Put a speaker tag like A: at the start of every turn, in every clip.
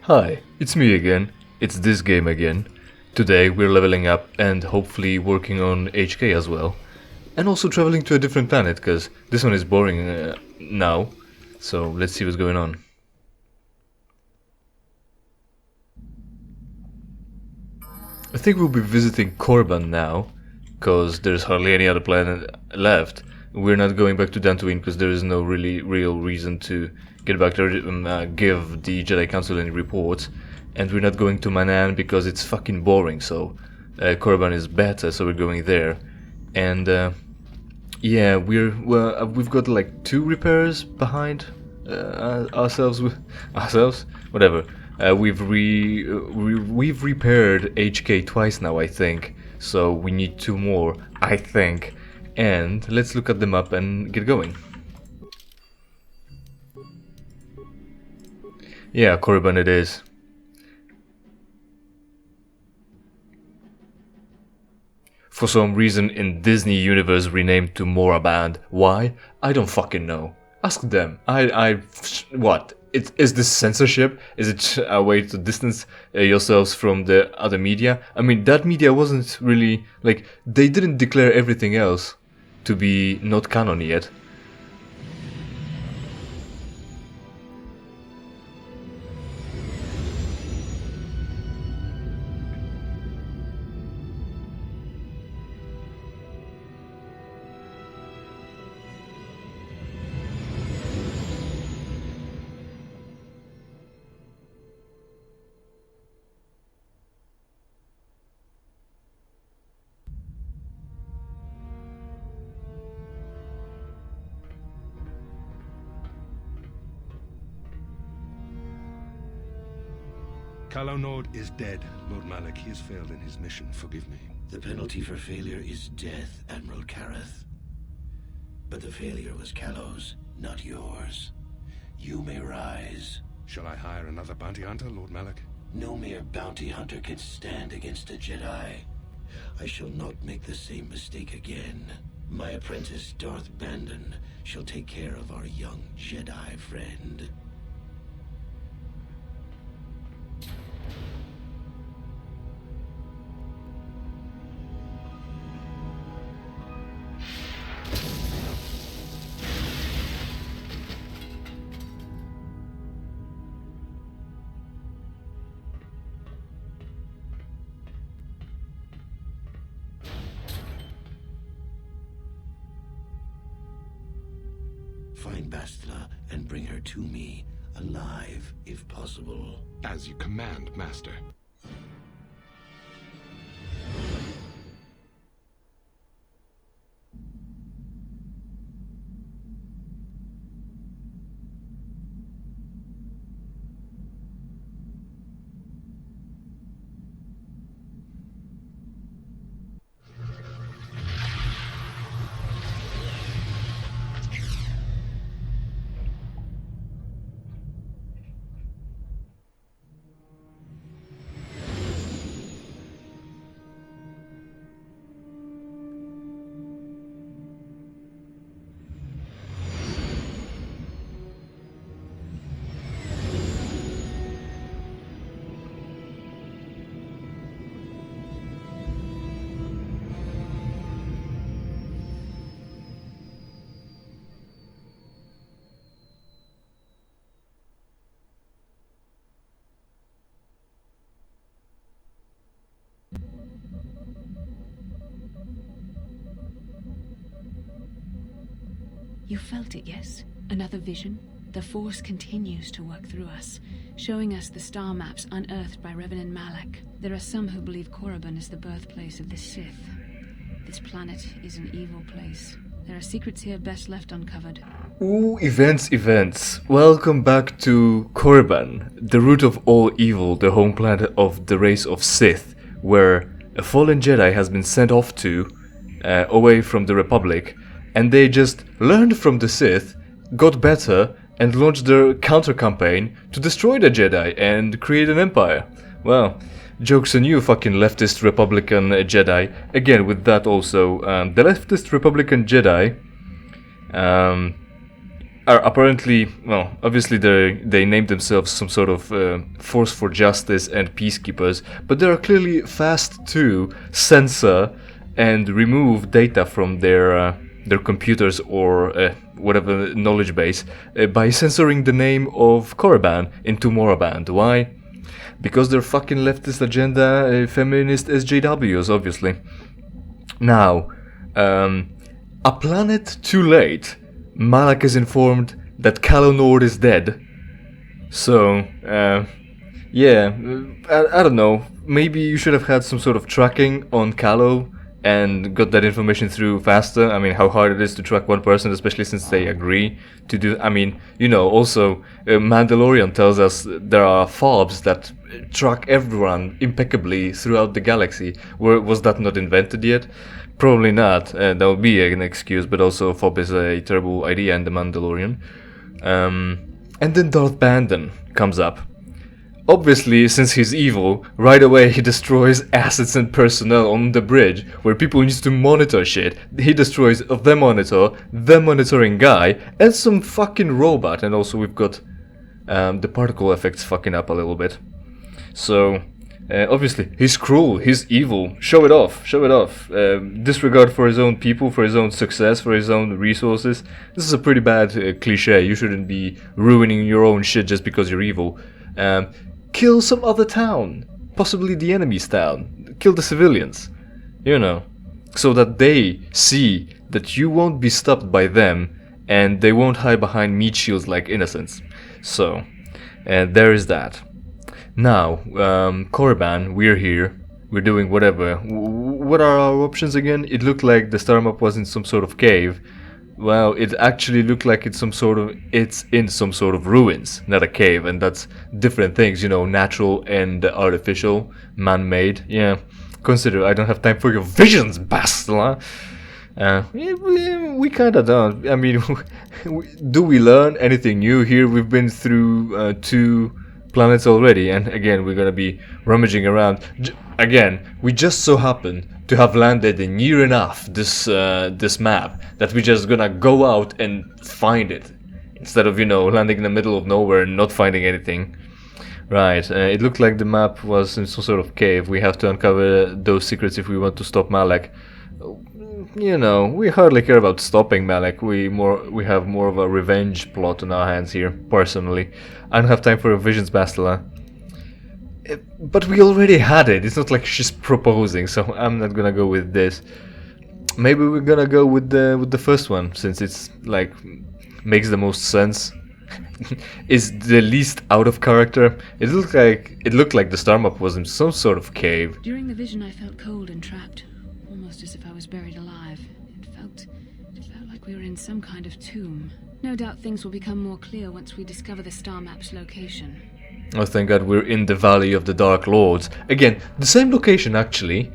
A: Hi, it's me again. It's this game again. Today we're leveling up and hopefully working on HK as well. And also traveling to a different planet, because this one is boring now. So let's see what's going on. I think we'll be visiting Korban now, because there's hardly any other planet left. We're not going back to Dantooine because there is no real reason to get back there and give the Jedi Council any reports. And we're not going to Manan because it's fucking boring, so Korban is better, so we're going there. And yeah, we've got like 2 repairs behind ourselves, whatever. We've repaired HK twice now, I think, so we need 2 more, I think. And let's look at the map and get going. Yeah, Korriban it is. For some reason in Disney universe renamed to Moraband. Why? I don't fucking know. Ask them. What? Is this censorship? Is it a way to distance yourselves from the other media? I mean, that media wasn't really, like, they didn't declare everything else to be not canon yet.
B: Calo Nord is dead, Lord Malak. He has failed in his mission. Forgive me.
C: The penalty for failure is death, Admiral Kareth. But the failure was Calo's, not yours. You may rise.
B: Shall I hire another bounty hunter, Lord Malak?
C: No mere bounty hunter can stand against a Jedi. I shall not make the same mistake again. My apprentice, Darth Bandon, shall take care of our young Jedi friend. Find Bastila and bring her to me, alive, if possible.
B: As you command, Master.
D: You felt it, yes? Another vision? The Force continues to work through us, showing us the star maps unearthed by Revan and Malak. There are some who believe Korriban is the birthplace of the Sith. This planet is an evil place. There are secrets here best left uncovered.
A: Ooh, events. Welcome back to Korriban, the root of all evil, the home planet of the race of Sith, where a fallen Jedi has been sent off to, away from the Republic, and they just learned from the Sith, got better, and launched their counter-campaign to destroy the Jedi and create an empire. Well, joke's on you, fucking leftist Republican Jedi. Again, with that also, the leftist Republican Jedi are apparently, well, obviously they named themselves some sort of force for justice and peacekeepers, but they are clearly fast to censor and remove data from their computers or whatever knowledge base by censoring the name of Korriban into Moraband. Why? Because they're fucking leftist agenda, feminist SJWs, obviously. Now, a planet too late, Malak is informed that Calo Nord is dead. So, yeah, I don't know. Maybe you should have had some sort of tracking on Calo and got that information through faster. I mean, how hard it is to track one person, especially since they agree to do. I mean, you know, also Mandalorian tells us there are fobs that track everyone impeccably throughout the galaxy. Was that not invented yet? Probably not. That would be an excuse, but also fob is a terrible idea in the Mandalorian. And then Darth Bandon comes up. Obviously, since he's evil, right away he destroys assets and personnel on the bridge, where people need to monitor shit. He destroys the monitor, the monitoring guy, and some fucking robot. And also we've got the particle effects fucking up a little bit. So, obviously, he's cruel, he's evil. Show it off, show it off. Disregard for his own people, for his own success, for his own resources. This is a pretty bad cliche. You shouldn't be ruining your own shit just because you're evil. Kill some other town, possibly the enemy's town. Kill the civilians, you know, so that they see that you won't be stopped by them and they won't hide behind meat shields like innocents. So, there is that. Now, Korriban, we're here. We're doing whatever. What are our options again? It looked like the star map was in some sort of cave. Well, it actually looked like it's in some sort of ruins, not a cave, and that's different things, you know, natural and artificial, man-made. Yeah, consider I don't have time for your visions, Bastila. We kind of don't. I mean, do we learn anything new here? We've been through 2 planets already, and again we're gonna be rummaging around. Again, we just so happen to have landed near enough this map that we're just gonna go out and find it instead of, you know, landing in the middle of nowhere and not finding anything. Right, it looked like the map was in some sort of cave. We have to uncover those secrets if we want to stop Malak. You know, we hardly care about stopping Malak. We have more of a revenge plot on our hands here, personally. I don't have time for a visions, Bastila. But we already had it. It's not like she's proposing, so I'm not gonna go with this. Maybe we're gonna go with the first one, since it's like makes the most sense. Is the least out of character. It looked like the star map was in some sort of cave.
D: During the vision I felt cold and trapped, almost as if I was buried alive. It felt like we were in some kind of tomb. No doubt things will become more clear once we discover the star map's location.
A: Oh, thank God we're in the Valley of the Dark Lords. Again, the same location actually,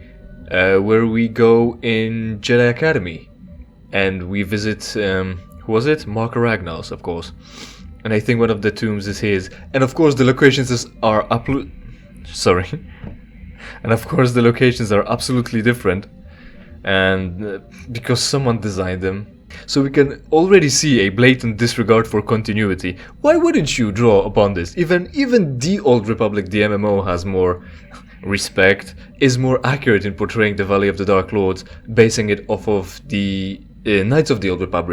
A: where we go in Jedi Academy. And we visit, who was it? Mark Ragnos, of course. And I think one of the tombs is his. And of course the locations are And of course the locations are absolutely different. And because someone designed them. So we can already see a blatant disregard for continuity. Why wouldn't you draw upon this? Even the Old Republic, the MMO, has more respect, is more accurate in portraying the Valley of the Dark Lords, basing it off of the Knights of the Old Republic,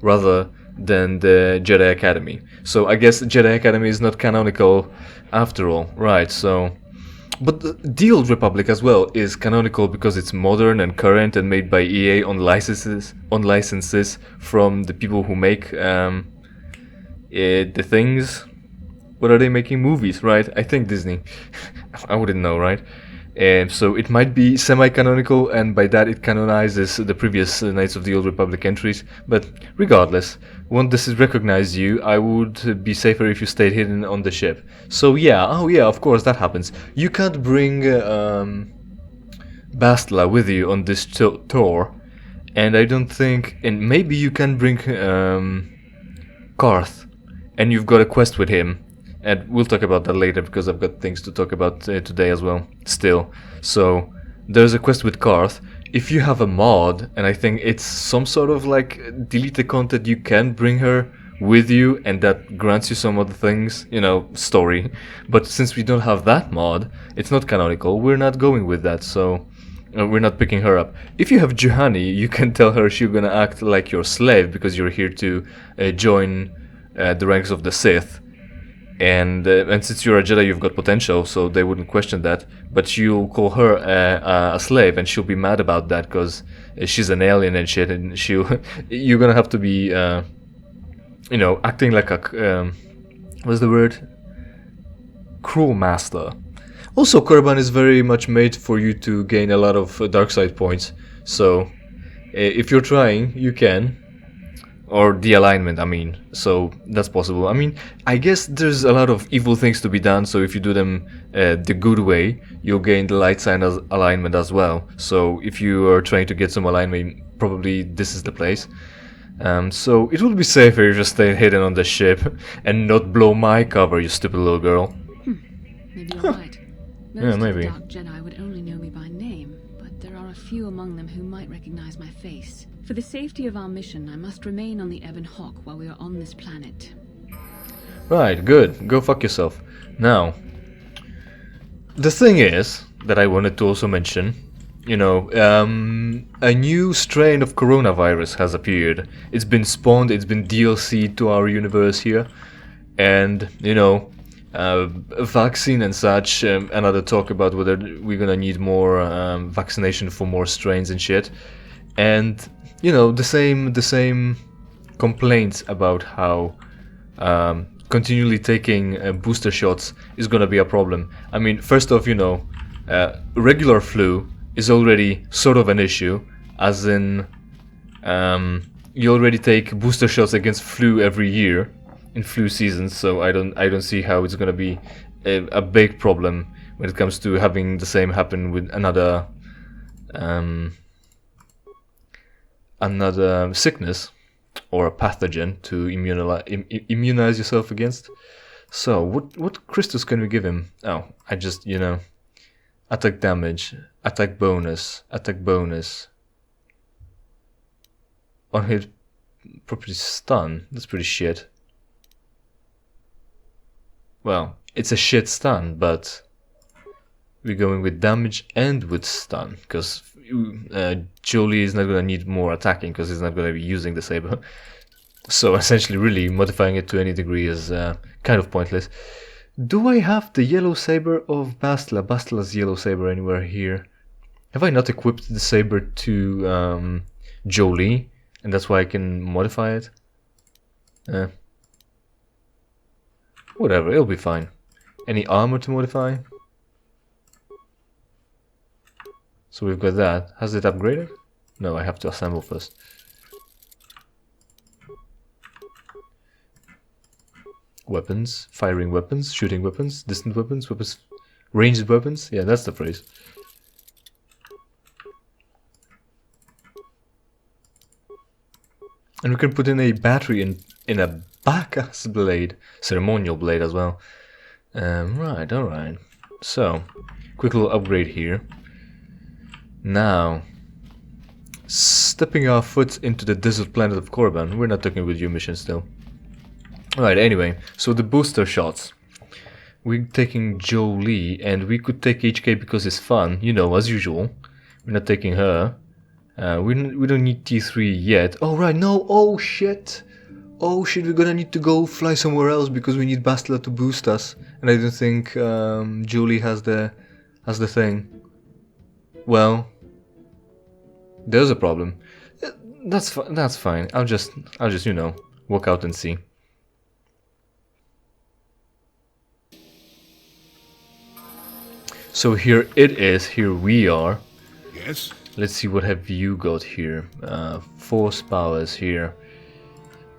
A: rather than the Jedi Academy. So I guess Jedi Academy is not canonical after all, right? So. But the Old Republic as well is canonical because it's modern and current and made by EA on licenses from the people who make the things. What are they making? Movies, right? I think Disney. I wouldn't know, right? So it might be semi-canonical, and by that it canonizes the previous Knights of the Old Republic entries. But regardless, once this is recognized you, I would be safer if you stayed hidden on the ship. So yeah, of course that happens. You can't bring Bastila with you on this tour, and I don't think... And maybe you can bring Karth, and you've got a quest with him. And we'll talk about that later because I've got things to talk about today as well, still. So, there's a quest with Karth. if you have a mod, and I think it's some sort of like deleted content, you can bring her with you, and that grants you some other things, you know, story. But since we don't have that mod, it's not canonical. We're not going with that, so we're not picking her up. If you have Juhani, you can tell her she's gonna act like your slave because you're here to join the ranks of the Sith. And since you're a Jedi, you've got potential, so they wouldn't question that. But you'll call her a slave, and she'll be mad about that because she's an alien and shit. And you're gonna have to be, you know, acting like a what's the word? Cruel master. Also, Korriban is very much made for you to gain a lot of dark side points. So if you're trying, you can. Or the alignment, I mean, so that's possible. I mean, I guess there's a lot of evil things to be done, so if you do them the good way, you'll gain the light side alignment as well. So if you are trying to get some alignment, probably this is the place. So it would be safer if you stay hidden on the ship and not blow my cover, you stupid little girl.
D: Maybe you're right. Most
A: Yeah,
D: of
A: maybe.
D: the Dark Jedi would only know me by name, but there are a few among them who might recognize my face. For the safety of our mission, I must remain on the Ebon Hawk while we are on this planet.
A: Right, good. Go fuck yourself. Now, the thing is that I wanted to also mention, you know, a new strain of coronavirus has appeared. It's been spawned, it's been DLC'd to our universe here, and, you know, a vaccine and such, another talk about whether we're gonna need more vaccination for more strains and shit, and you know, the same complaints about how continually taking booster shots is gonna be a problem. I mean, first off, you know, regular flu is already sort of an issue, as in you already take booster shots against flu every year in flu seasons, so I don't see how it's gonna be a big problem when it comes to having the same happen with another sickness or a pathogen to immunize yourself against. So what crystals can we give him? Oh, I just, you know, attack damage, attack bonus, on hit property stun. That's pretty shit. Well, it's a shit stun, but we're going with damage and with stun, because Jolie is not going to need more attacking because he's not going to be using the saber. So essentially, really, modifying it to any degree is kind of pointless. Do I have the yellow saber of Bastila's yellow saber anywhere here? Have I not equipped the saber to Jolie, and that's why I can modify it? Whatever, it'll be fine. Any armor to modify? So we've got that. Has it upgraded? No, I have to assemble first. Weapons, firing weapons, shooting weapons, distant weapons, ranged weapons. Yeah, that's the phrase. And we can put in a battery in a backass blade, ceremonial blade as well. Right, alright. So, quick little upgrade here. Now, stepping our foot into the desert planet of Korriban. We're not talking with your mission still. Alright, anyway, so the booster shots. We're taking Jolie, and we could take HK because it's fun, you know, as usual. We're not taking her. We don't need T3 yet. Oh, right, no, oh shit! Oh shit, we're gonna need to go fly somewhere else because we need Bastila to boost us. And I don't think Jolie has the thing. Well, there's a problem. That's fine. I'll just you know, walk out and see. So here it is. Here we are.
B: Yes?
A: Let's see, what have you got here? Force powers here.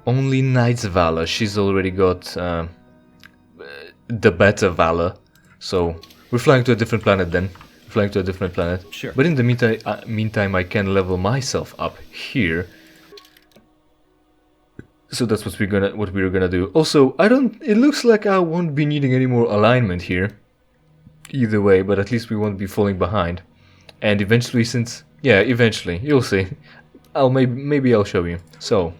A: Only Knight's Valor. She's already got the better Valor. So we're flying to a different planet then. Flying to a different planet.
E: Sure.
A: But in the meantime, I can level myself up here. So that's what we're gonna do. Also, it looks like I won't be needing any more alignment here. Either way, but at least we won't be falling behind. And eventually, since Yeah, eventually, you'll see. Maybe I'll show you. So,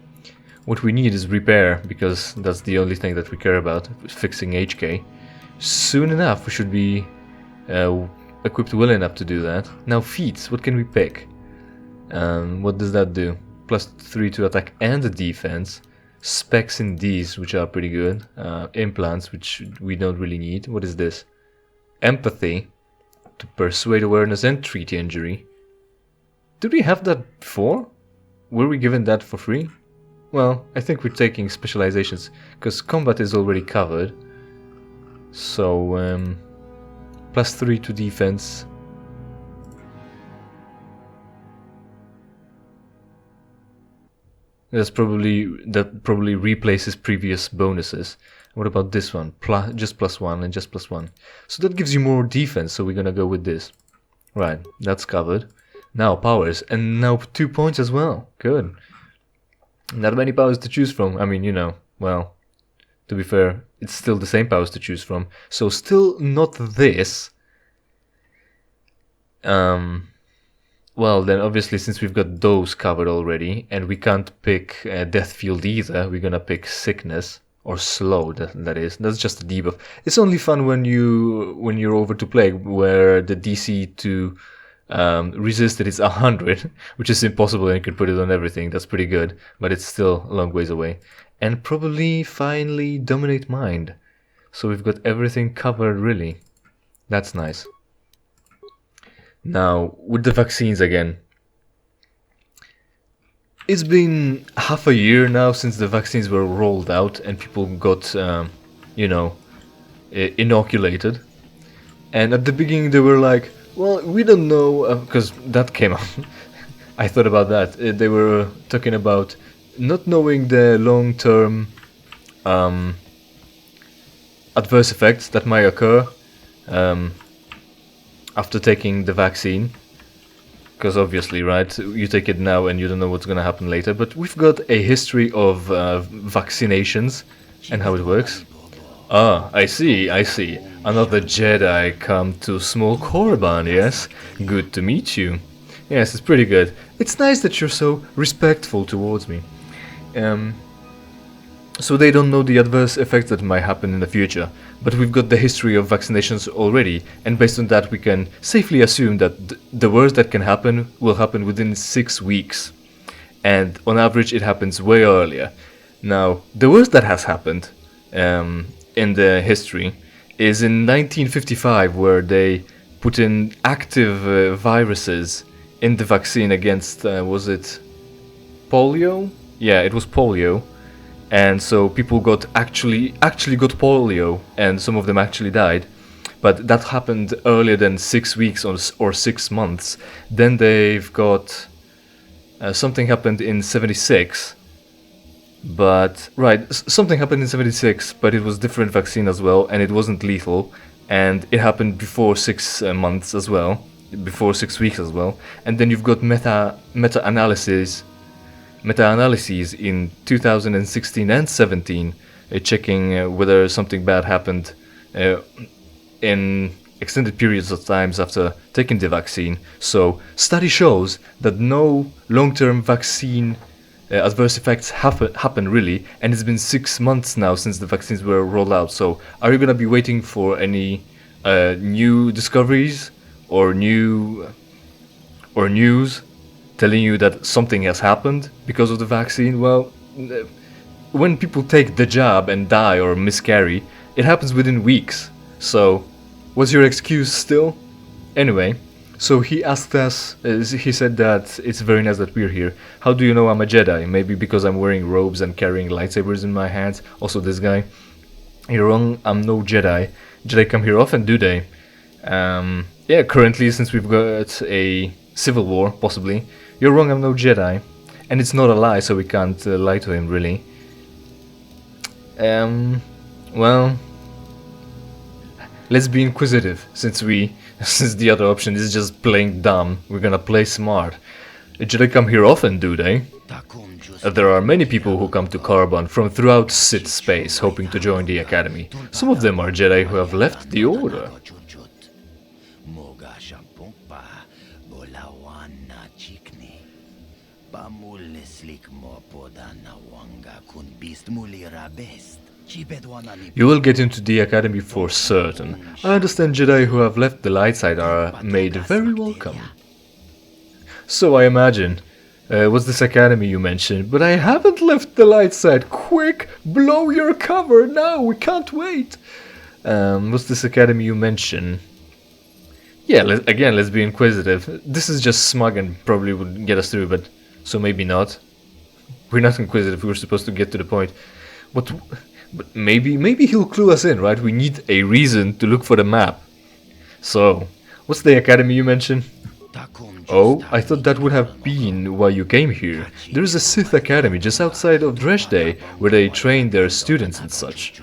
A: what we need is repair, because that's the only thing that we care about, fixing HK. Soon enough, we should be equipped well enough to do that. Now, feats, what can we pick? What does that do? +3 to attack and defense. Specs in these, which are pretty good. Implants, which we don't really need. What is this? Empathy, to persuade awareness and treat injury. Did we have that before? Were we given that for free? Well, I think we're taking specializations, because combat is already covered. So, +3 to defense. That probably replaces previous bonuses. What about this one? Just +1 and just +1. So that gives you more defense, so we're gonna go with this. Right, that's covered. Now powers, and now 2 points as well. Good. Not many powers to choose from. I mean, you know, well, to be fair, it's still the same powers to choose from. So still not this. Well, then obviously since we've got those covered already, and we can't pick Death Field either, we're gonna pick Sickness, or Slow, that is. That's just a debuff. It's only fun when you're over to play, where the DC to resist it is 100, which is impossible, and you can put it on everything. That's pretty good, but it's still a long ways away. And probably finally Dominate Mind. So we've got everything covered, really. That's nice. Now, with the vaccines again. It's been half a year now since the vaccines were rolled out and people got, you know, inoculated. And at the beginning they were like, well, we don't know, because that came out. I thought about that. They were talking about not knowing the long-term adverse effects that might occur after taking the vaccine. Because obviously, right, you take it now and you don't know what's going to happen later. But we've got a history of vaccinations and how it works. Ah, I see. Another Jedi come to small Korriban, yes? Good to meet you. Yes, it's pretty good. It's nice that you're so respectful towards me. So they don't know the adverse effects that might happen in the future. But we've got the history of vaccinations already, and based on that we can safely assume that the worst that can happen will happen within 6 weeks. And on average it happens way earlier. Now, the worst that has happened in the history is in 1955, where they put in active viruses in the vaccine against, was it polio? Yeah, it was polio. And so people got actually got polio, and some of them actually died. But that happened earlier than 6 weeks or 6 months. Then they've got something happened in 76. But right, something happened in 76, but it was different vaccine as well, and it wasn't lethal, and it happened before 6 months as well, before 6 weeks as well. And then you've got meta-analyses in 2016 and 17, checking whether something bad happened in extended periods of times after taking the vaccine. So study shows that no long-term vaccine adverse effects happen really, and it's been 6 months now since the vaccines were rolled out. So are you gonna be waiting for any new discoveries or news telling you that something has happened because of the vaccine? Well, when people take the jab and die or miscarry, it happens within weeks. So, what's your excuse still? Anyway, so he asked us, he said that it's very nice that we're here. How do you know I'm a Jedi? Maybe because I'm wearing robes and carrying lightsabers in my hands. Also this guy. You're wrong, I'm no Jedi. Jedi come here often, do they? Yeah, currently, since we've got a civil war, possibly. You're wrong, I'm no Jedi. And it's not a lie, so we can't lie to him, really. Well, let's be inquisitive, since the other option is just playing dumb. We're gonna play smart. Jedi come here often, do they? There are many people who come to Korriban from throughout Sith space, hoping to join the Academy. Some of them are Jedi who have left the Order. You will get into the academy for certain. I understand Jedi who have left the light side are made very welcome. So I imagine. What's this academy you mentioned? But I haven't left the light side. Quick, blow your cover now. We can't wait. What's this academy you mentioned? Yeah, let's be inquisitive. This is just smug and probably would get us through, but so maybe not. We're not inquisitive. We're supposed to get to the point. But maybe he'll clue us in, right? We need a reason to look for the map. So, what's the academy you mentioned? Oh, I thought that would have been why you came here. There is a Sith Academy just outside of Dresde, where they train their students and such.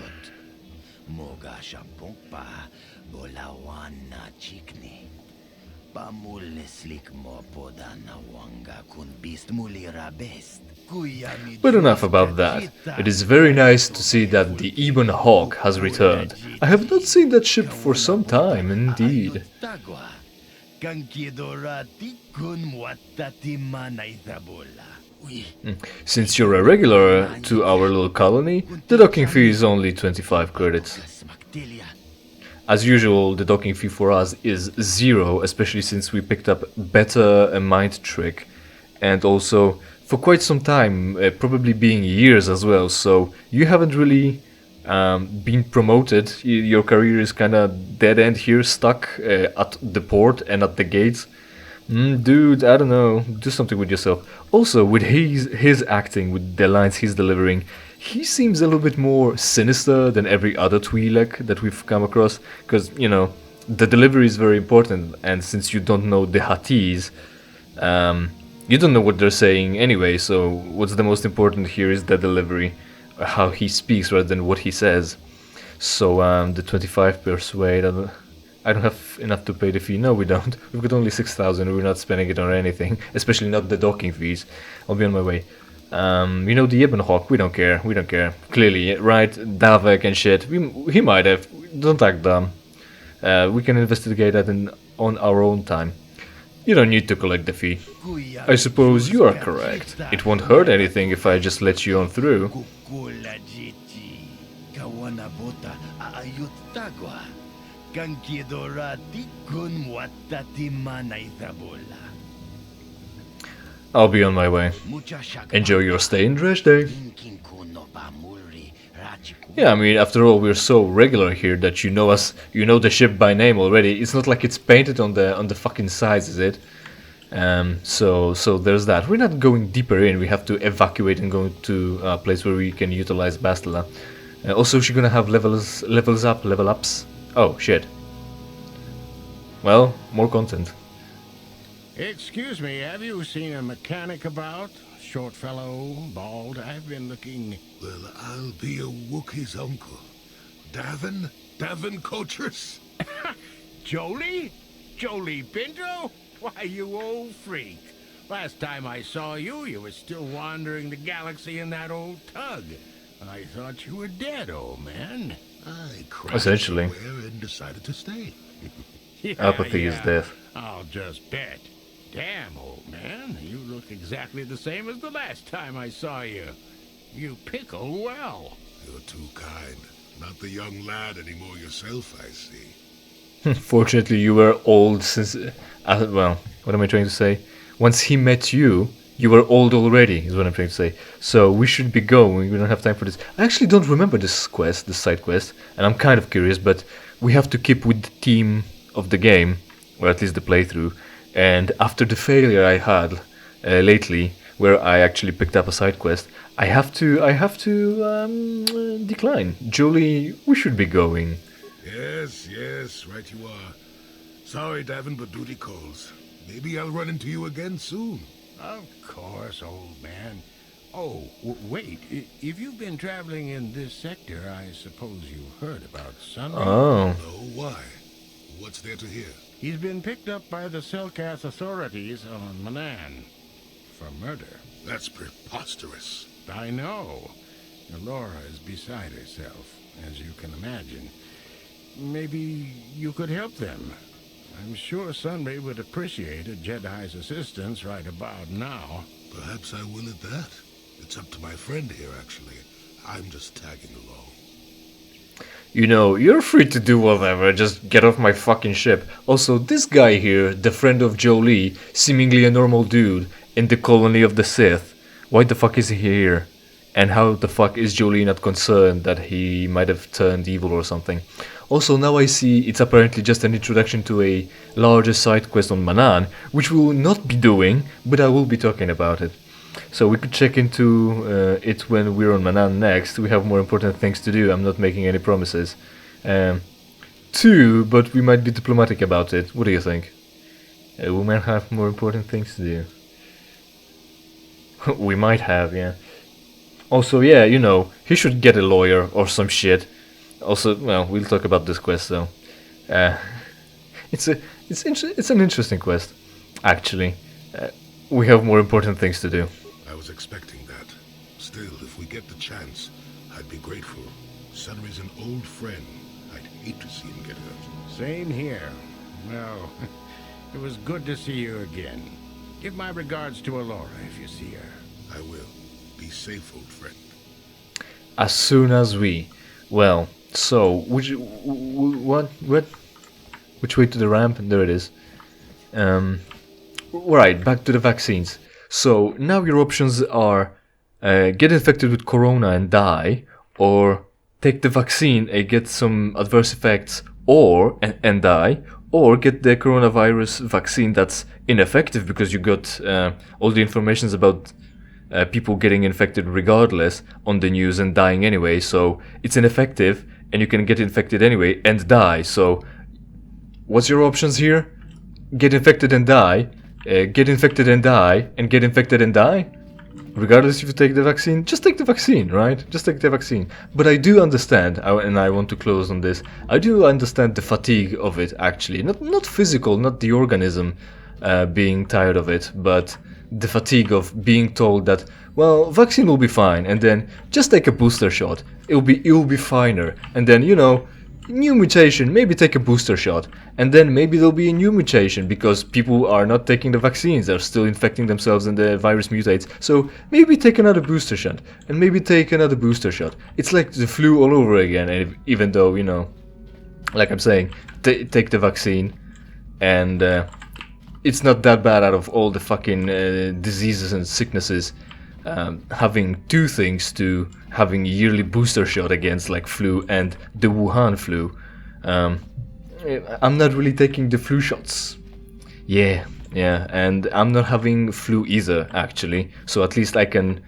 A: But enough about that. It is very nice to see that the Ebon Hawk has returned. I have not seen that ship for some time, indeed. Since you're a regular to our little colony, the docking fee is only 25 credits. As usual, the docking fee for us is 0, especially since we picked up better a mind trick, and also for quite some time, probably being years as well, so you haven't really been promoted. Your career is kinda dead end here, stuck at the port and at the gates. Dude, I don't know, do something with yourself. Also, with his acting, with the lines he's delivering, he seems a little bit more sinister than every other Twi'lek that we've come across, because, you know, the delivery is very important, and since you don't know the Huttese, you don't know what they're saying anyway, so what's the most important here is the delivery, how he speaks rather than what he says. So, the 25 persuade, I don't have enough to pay the fee. No, we don't. We've got only 6,000, we're not spending it on anything, especially not the docking fees. I'll be on my way. You know, the Ebon Hawk, we don't care, Clearly, right? Davek and shit, he might have. Don't act dumb. We can investigate that on our own time. You don't need to collect the fee. I suppose you are correct. It won't hurt anything if I just let you on through. I'll be on my way. Enjoy your stay in Dresde. Yeah, I mean, after all, we're so regular here that you know us, you know the ship by name already. It's not like it's painted on the fucking sides, is it? So there's that. We're not going deeper in. We have to evacuate and go to a place where we can utilize Bastila. Also, she's gonna have level ups. Oh shit. Well, more content.
E: Excuse me, have you seen a mechanic about? Short fellow, bald. I've been looking.
B: Well, I'll be a Wookiee's uncle. Davin Coaches?
E: Jolie? Jolie Pinto? Why, you old freak. Last time I saw you, you were still wandering the galaxy in that old tug. I thought you were dead, old man.
B: I crashed
A: Essentially.
B: somewhere and decided to stay.
A: Apathy is death.
E: I'll just bet. Damn, old man, you look exactly the same as the last time I saw you. You pickle well.
B: You're too kind. Not the young lad anymore yourself, I see.
A: Fortunately, you were old since... well, what am I trying to say? Once he met you, you were old already, is what I'm trying to say. So we should be going, we don't have time for this. I actually don't remember this quest, this side quest, and I'm kind of curious, but we have to keep with the theme of the game, or at least the playthrough. And after the failure I had lately, where I actually picked up a side quest, I have to decline. Jolie, we should be going.
B: Yes, right you are. Sorry, Davin, but duty calls. Maybe I'll run into you again soon.
E: Of course, old man. Oh, wait. If you've been traveling in this sector, I suppose you've heard about Sunday.
A: Oh.
B: No, why? What's there to hear?
E: He's been picked up by the Selkath authorities on Manan for murder.
B: That's preposterous.
E: I know. Laura is beside herself, as you can imagine. Maybe you could help them. I'm sure Sunray would appreciate a Jedi's assistance right about now.
B: Perhaps I will at that. It's up to my friend here, actually. I'm just tagging along.
A: You know, you're free to do whatever, just get off my fucking ship. Also, this guy here, the friend of Jolie, seemingly a normal dude, in the colony of the Sith, why the fuck is he here? And how the fuck is Jolie not concerned that he might have turned evil or something? Also, now I see it's apparently just an introduction to a larger side quest on Manan, which we will not be doing, but I will be talking about it. So we could check into it when we're on Manan next. We have more important things to do. I'm not making any promises. Two, but we might be diplomatic about it. What do you think? We might have more important things to do. We might have, yeah. Also, yeah, you know, he should get a lawyer or some shit. Also, well, we'll talk about this quest though. It's an interesting quest, actually. We have more important things to do.
B: I was expecting that. Still, if we get the chance, I'd be grateful. Sunry's an old friend. I'd hate to see him get hurt.
E: Same here. Well, it was good to see you again. Give my regards to Alora if you see her.
B: I will. Be safe, old friend.
A: As soon as we... Well, so, which way to the ramp? There it is. Right, back to the vaccines. So, now your options are get infected with corona and die, or take the vaccine and get some adverse effects or and die, or get the coronavirus vaccine that's ineffective because you got all the informations about people getting infected regardless on the news and dying anyway, so it's ineffective and you can get infected anyway and die. So what's your options here? Get infected and die, get infected and die, and get infected and die? Regardless if you take the vaccine, just take the vaccine, right? Just take the vaccine. But I do understand, and I want to close on this, I do understand the fatigue of it actually. Not physical, not the organism being tired of it, but the fatigue of being told that, well, vaccine will be fine, and then just take a booster shot. It will be finer, and then, you know, new mutation, maybe take a booster shot, and then maybe there'll be a new mutation because people are not taking the vaccines, they're still infecting themselves and the virus mutates, so maybe take another booster shot, and maybe take another booster shot. It's like the flu all over again, and even though, you know, like I'm saying, take the vaccine, and it's not that bad out of all the fucking diseases and sicknesses. Having two things to having a yearly booster shot against, like flu and the Wuhan flu. I'm not really taking the flu shots. Yeah, and I'm not having flu either, actually. So at least I can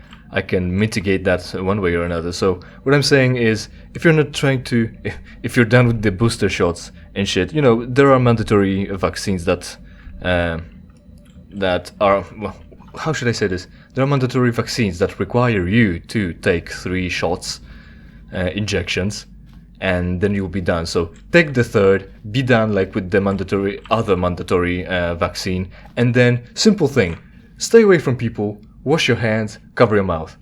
A: mitigate that one way or another. So what I'm saying is, if you're not trying to, if you're done with the booster shots and shit, you know, there are mandatory vaccines that are, well, how should I say this? There are mandatory vaccines that require you to take 3 shots, injections, and then you'll be done. So take the third, be done like with the other mandatory vaccine, and then simple thing: stay away from people, wash your hands, cover your mouth.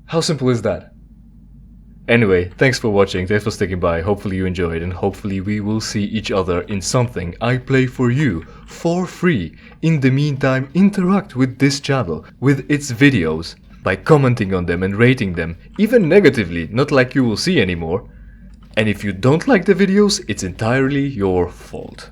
A: How simple is that? Anyway, thanks for watching, thanks for sticking by, hopefully you enjoyed, and hopefully we will see each other in something I play for you, for free. In the meantime, interact with this channel, with its videos, by commenting on them and rating them, even negatively, not like you will see anymore. And if you don't like the videos, it's entirely your fault.